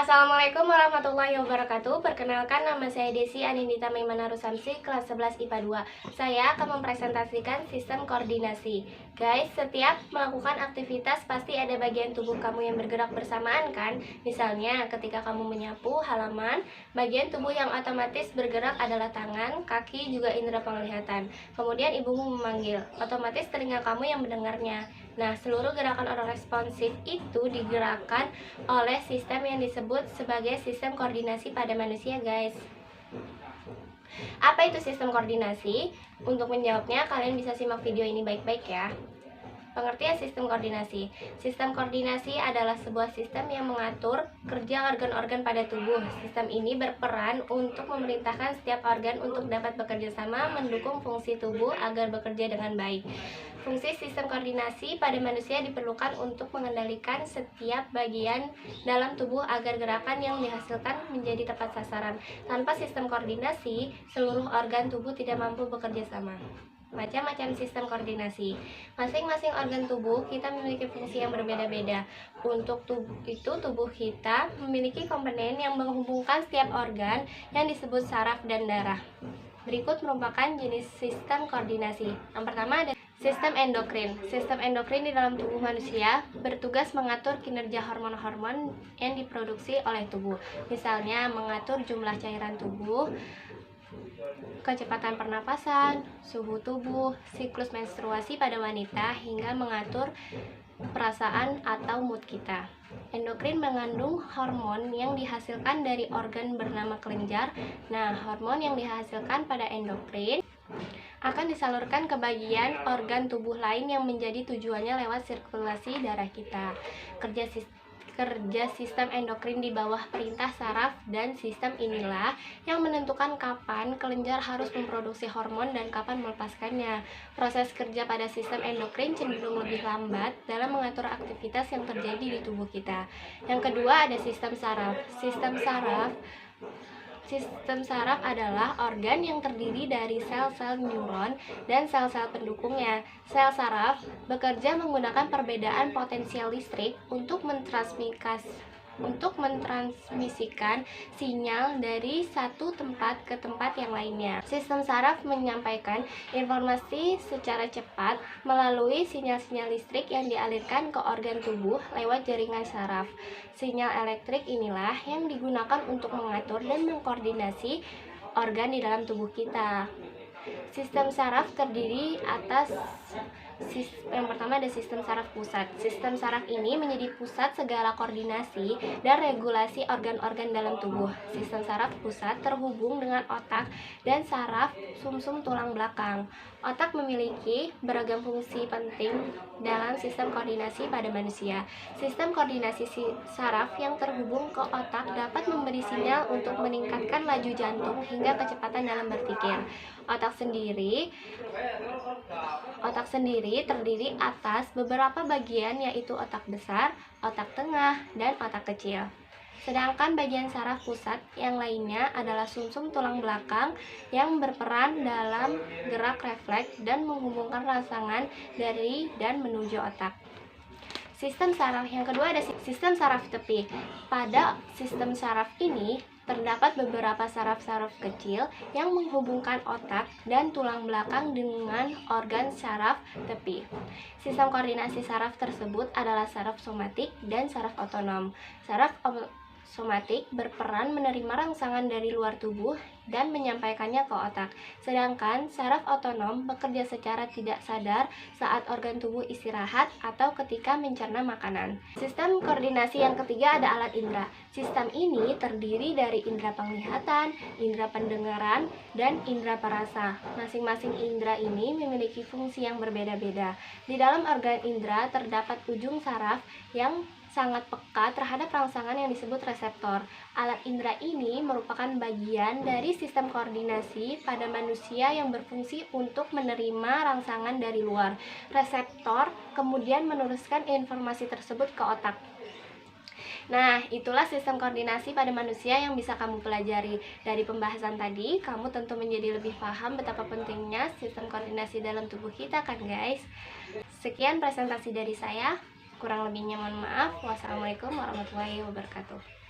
Assalamualaikum warahmatullahi wabarakatuh. Perkenalkan, nama saya Desi Anindita Maimana Rusamsi, kelas 11 IPA 2. Saya akan mempresentasikan sistem koordinasi. Guys, setiap melakukan aktivitas pasti ada bagian tubuh kamu yang bergerak bersamaan kan? Misalnya, ketika kamu menyapu halaman, bagian tubuh yang otomatis bergerak adalah tangan, kaki, juga indera penglihatan. Kemudian ibumu memanggil, otomatis telinga kamu yang mendengarnya. Nah, seluruh gerakan orang responsif itu digerakkan oleh sistem yang disebut sebagai sistem koordinasi pada manusia, guys. Apa itu sistem koordinasi? Untuk menjawabnya, kalian bisa simak video ini baik-baik ya. Pengertian sistem koordinasi. Sistem koordinasi adalah sebuah sistem yang mengatur kerja organ-organ pada tubuh. Sistem ini berperan untuk memerintahkan setiap organ untuk dapat bekerja sama, mendukung fungsi tubuh agar bekerja dengan baik. Fungsi sistem koordinasi pada manusia diperlukan untuk mengendalikan setiap bagian dalam tubuh agar gerakan yang dihasilkan menjadi tepat sasaran. Tanpa sistem koordinasi, seluruh organ tubuh tidak mampu bekerja sama. Macam-macam sistem koordinasi. Masing-masing organ tubuh kita memiliki fungsi yang berbeda-beda. Untuk tubuh kita memiliki komponen yang menghubungkan setiap organ yang disebut saraf dan darah. Berikut merupakan jenis sistem koordinasi. Yang pertama ada sistem endokrin. Sistem endokrin di dalam tubuh manusia bertugas mengatur kinerja hormon-hormon yang diproduksi oleh tubuh. Misalnya mengatur jumlah cairan tubuh, kecepatan pernapasan, suhu tubuh, siklus menstruasi pada wanita, hingga mengatur perasaan atau mood kita. Endokrin mengandung hormon yang dihasilkan dari organ bernama kelenjar. Nah, hormon yang dihasilkan pada endokrin akan disalurkan ke bagian organ tubuh lain yang menjadi tujuannya lewat sirkulasi darah kita. Kerja sistem endokrin di bawah perintah saraf dan sistem inilah yang menentukan kapan kelenjar harus memproduksi hormon dan kapan melepaskannya. Proses kerja pada sistem endokrin cenderung lebih lambat dalam mengatur aktivitas yang terjadi di tubuh kita. Yang kedua ada sistem saraf. Sistem saraf adalah organ yang terdiri dari sel-sel neuron dan sel-sel pendukungnya. Sel saraf bekerja menggunakan perbedaan potensial listrik untuk mentransmisikan sinyal dari satu tempat ke tempat yang lainnya. Sistem saraf menyampaikan informasi secara cepat melalui sinyal-sinyal listrik yang dialirkan ke organ tubuh lewat jaringan saraf. Sinyal elektrik inilah yang digunakan untuk mengatur dan mengkoordinasi organ di dalam tubuh kita. Sistem saraf terdiri atas yang pertama ada sistem saraf pusat. Sistem saraf ini menjadi pusat segala koordinasi dan regulasi organ-organ dalam tubuh. Sistem saraf pusat terhubung dengan otak dan saraf sumsum tulang belakang. Otak memiliki beragam fungsi penting dalam sistem koordinasi pada manusia. Sistem koordinasi saraf yang terhubung ke otak dapat memberi sinyal untuk meningkatkan laju jantung hingga kecepatan dalam berpikir. Otak sendiri terdiri atas beberapa bagian, yaitu otak besar, otak tengah, dan otak kecil. Sedangkan bagian saraf pusat yang lainnya adalah sumsum tulang belakang yang berperan dalam gerak refleks dan menghubungkan rangsangan dari dan menuju otak. Sistem saraf yang kedua ada sistem saraf tepi. Pada sistem saraf ini terdapat beberapa saraf-saraf kecil yang menghubungkan otak dan tulang belakang dengan organ saraf tepi. Sistem koordinasi saraf tersebut adalah saraf somatik dan saraf otonom. Saraf somatik berperan menerima rangsangan dari luar tubuh dan menyampaikannya ke otak. Sedangkan saraf otonom bekerja secara tidak sadar saat organ tubuh istirahat atau ketika mencerna makanan. Sistem koordinasi yang ketiga ada alat indera. Sistem ini terdiri dari indera penglihatan, indera pendengaran, dan indera perasa. Masing-masing indera ini memiliki fungsi yang berbeda-beda. Di dalam organ indera terdapat ujung saraf yang sangat peka terhadap rangsangan yang disebut reseptor. Alat indera ini merupakan bagian dari sistem koordinasi pada manusia yang berfungsi untuk menerima rangsangan dari luar. Reseptor kemudian meneruskan informasi tersebut ke otak. Nah, itulah sistem koordinasi pada manusia yang bisa kamu pelajari. Dari pembahasan tadi, kamu tentu menjadi lebih paham betapa pentingnya sistem koordinasi dalam tubuh kita kan, guys? Sekian presentasi dari saya. Kurang lebihnya mohon maaf. Wassalamualaikum warahmatullahi wabarakatuh.